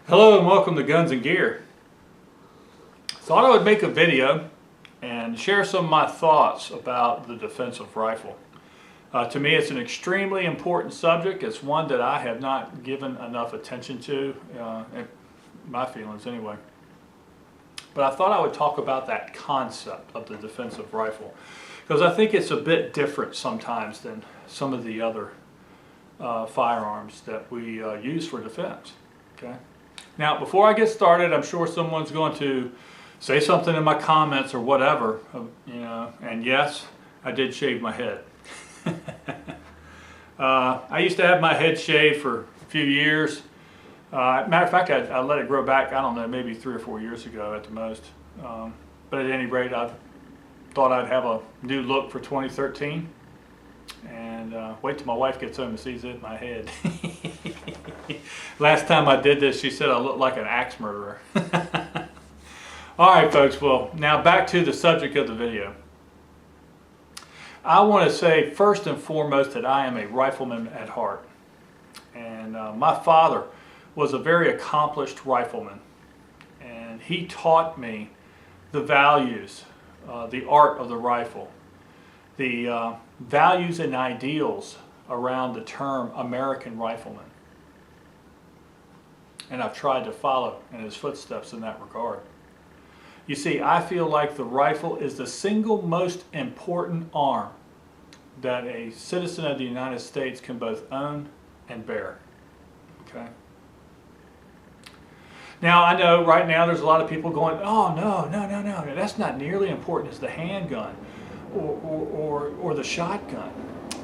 Hello and welcome to Guns and Gear. Thought I would make a video and share some of my thoughts about the defensive rifle. To me, it's an extremely important subject. It's one that I have not given enough attention to, in my feelings anyway. But I thought I would talk about that concept of the defensive rifle, because I think it's a bit different sometimes than some of the other firearms that we use for defense. Okay. Now, before I get started, I'm sure someone's going to say something in my comments or whatever, and yes, I did shave my head. I used to have my head shaved for a few years. Matter of fact, I let it grow back, I don't know, maybe 3 or 4 years ago at the most. But at any rate, I thought I'd have a new look for 2013. And wait till my wife gets home and sees it in my head. Last time I did this, she said I looked like an axe murderer. All right, folks, well, now back to the subject of the video. I want to say first and foremost that I am a rifleman at heart. And my father was a very accomplished rifleman. And he taught me the values, the art of the rifle, the values and ideals around the term American rifleman. And I've tried to follow in his footsteps in that regard. You see, I feel like the rifle is the single most important arm that a citizen of the United States can both own and bear. Okay? Now, I know right now there's a lot of people going, oh, no, that's not nearly important as the handgun or the shotgun.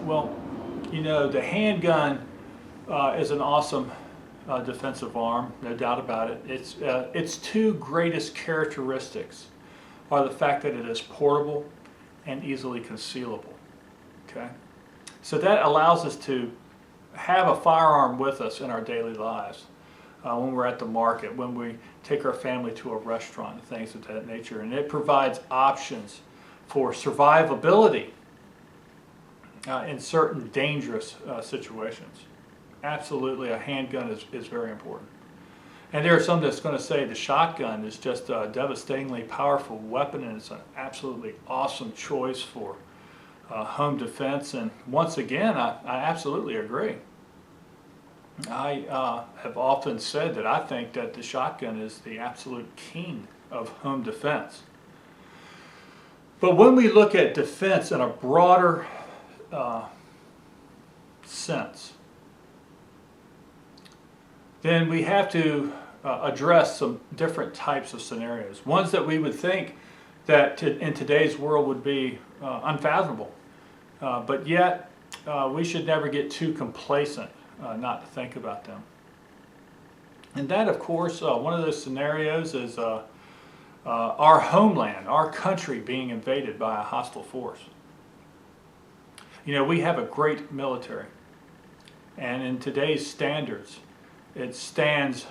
Well, the handgun is an awesome defensive arm, no doubt about it. Its two greatest characteristics are the fact that it is portable and easily concealable. Okay, so that allows us to have a firearm with us in our daily lives, when we're at the market, when we take our family to a restaurant, and things of that nature, and it provides options for survivability in certain dangerous situations. Absolutely, a handgun is very important. And there are some that's going to say the shotgun is just a devastatingly powerful weapon, and it's an absolutely awesome choice for home defense. And once again, I absolutely agree. I have often said that I think that the shotgun is the absolute king of home defense. But when we look at defense in a broader sense, then we have to address some different types of scenarios. Ones that we would think that in today's world would be unfathomable. But yet, we should never get too complacent not to think about them. And that, of course, one of those scenarios is our homeland, our country being invaded by a hostile force. We have a great military. And in today's standards, it stands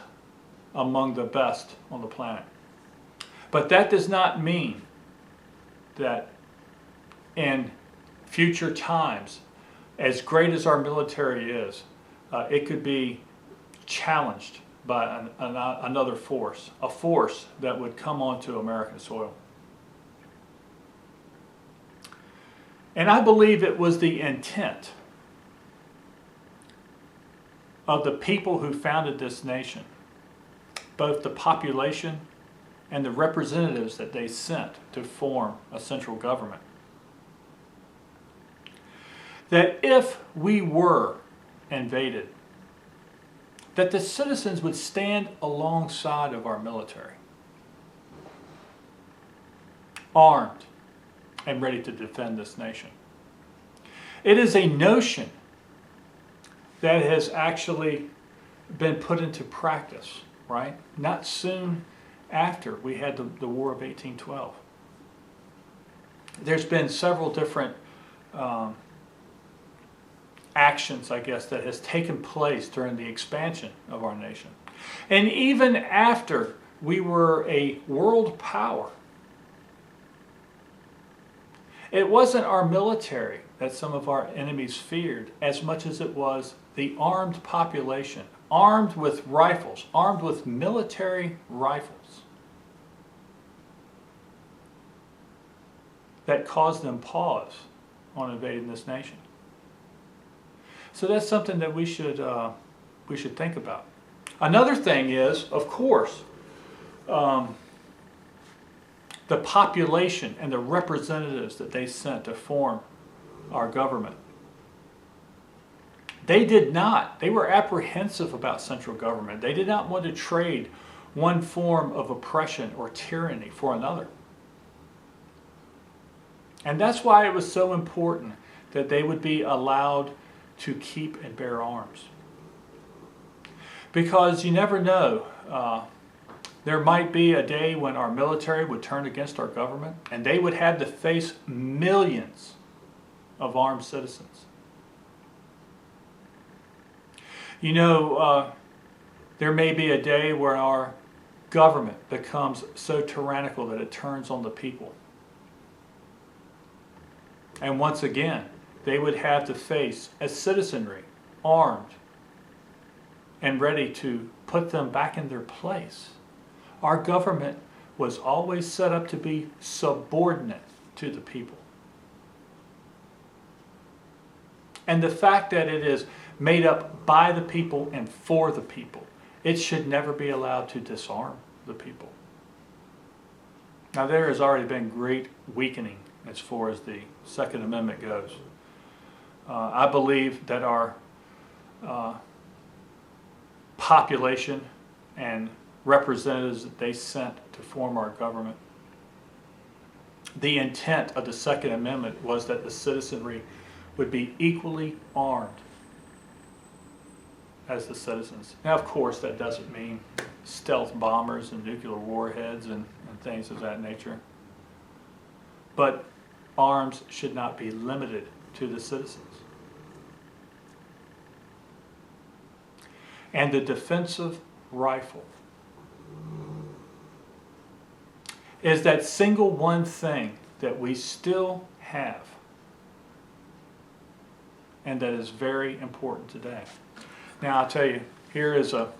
among the best on the planet. But that does not mean that in future times, as great as our military is, it could be challenged by another force, a force that would come onto American soil. And I believe it was the intent of the people who founded this nation, both the population and the representatives that they sent to form a central government, that if we were invaded, that the citizens would stand alongside of our military, armed and ready to defend this nation. It is a notion that has actually been put into practice, right? Not soon after we had the War of 1812. There's been several different actions, I guess, that has taken place during the expansion of our nation. And even after we were a world power, it wasn't our military that some of our enemies feared as much as it was the armed population armed with rifles, armed with military rifles, that caused them pause on invading this nation. So that's something that we should think about. Another thing is, of course, the population and the representatives that they sent to form our government. They were apprehensive about central government. They did not want to trade one form of oppression or tyranny for another. And that's why it was so important that they would be allowed to keep and bear arms. Because you never know, there might be a day when our military would turn against our government and they would have to face millions of armed citizens. You know, there may be a day where our government becomes so tyrannical that it turns on the people. And once again, they would have to face a citizenry armed and ready to put them back in their place. Our government was always set up to be subordinate to the people. And the fact that it is made up by the people and for the people, it should never be allowed to disarm the people. Now there has already been great weakening as far as the Second Amendment goes. I believe that our population and representatives that they sent to form our government, the intent of the Second Amendment was that the citizenry would be equally armed as the citizens. Now, of course, that doesn't mean stealth bombers and nuclear warheads and things of that nature. But arms should not be limited to the citizens. And the defensive rifle is that single one thing that we still have and that is very important today. Now I'll tell you, here is a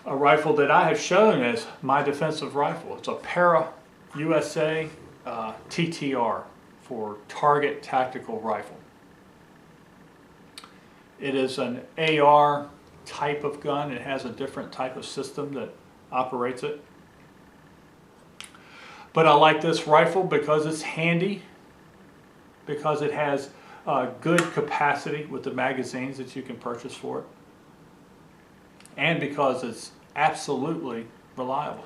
rifle that I have shown as my defensive rifle. It's a Para USA TTR for target tactical rifle. It is an AR type of gun. It has a different type of system that operates it. But I like this rifle because it's handy, because it has good capacity with the magazines that you can purchase for it, and because it's absolutely reliable.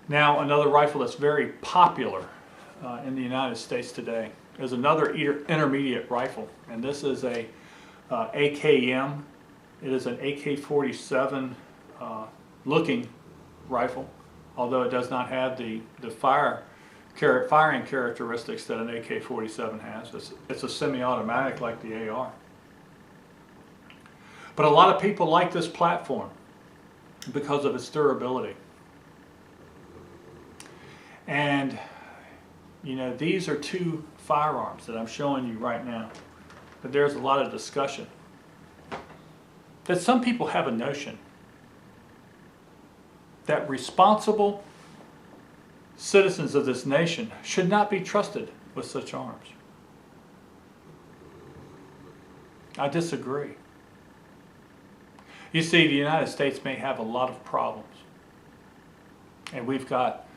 Now, another rifle that's very popular in the United States today is another intermediate rifle, and this is a AKM. It is an AK-47 looking rifle, although it does not have the firing characteristics that an AK-47 has. It's a semi-automatic like the AR. But a lot of people like this platform because of its durability. And you know, these are two firearms that I'm showing you right now. But there's a lot of discussion that some people have a notion that responsible citizens of this nation should not be trusted with such arms. I disagree. You see, the United States may have a lot of problems, and we've got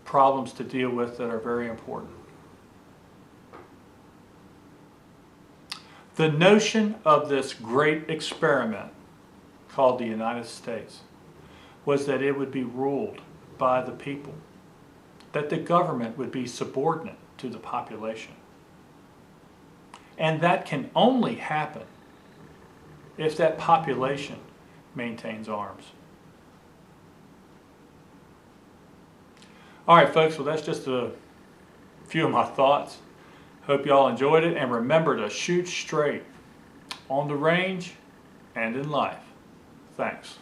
problems to deal with that are very important. The notion of this great experiment called the United States was that it would be ruled by the people, that the government would be subordinate to the population. And that can only happen if that population maintains arms. All right, folks, well, that's just a few of my thoughts. Hope you all enjoyed it, and remember to shoot straight on the range and in life. Thanks.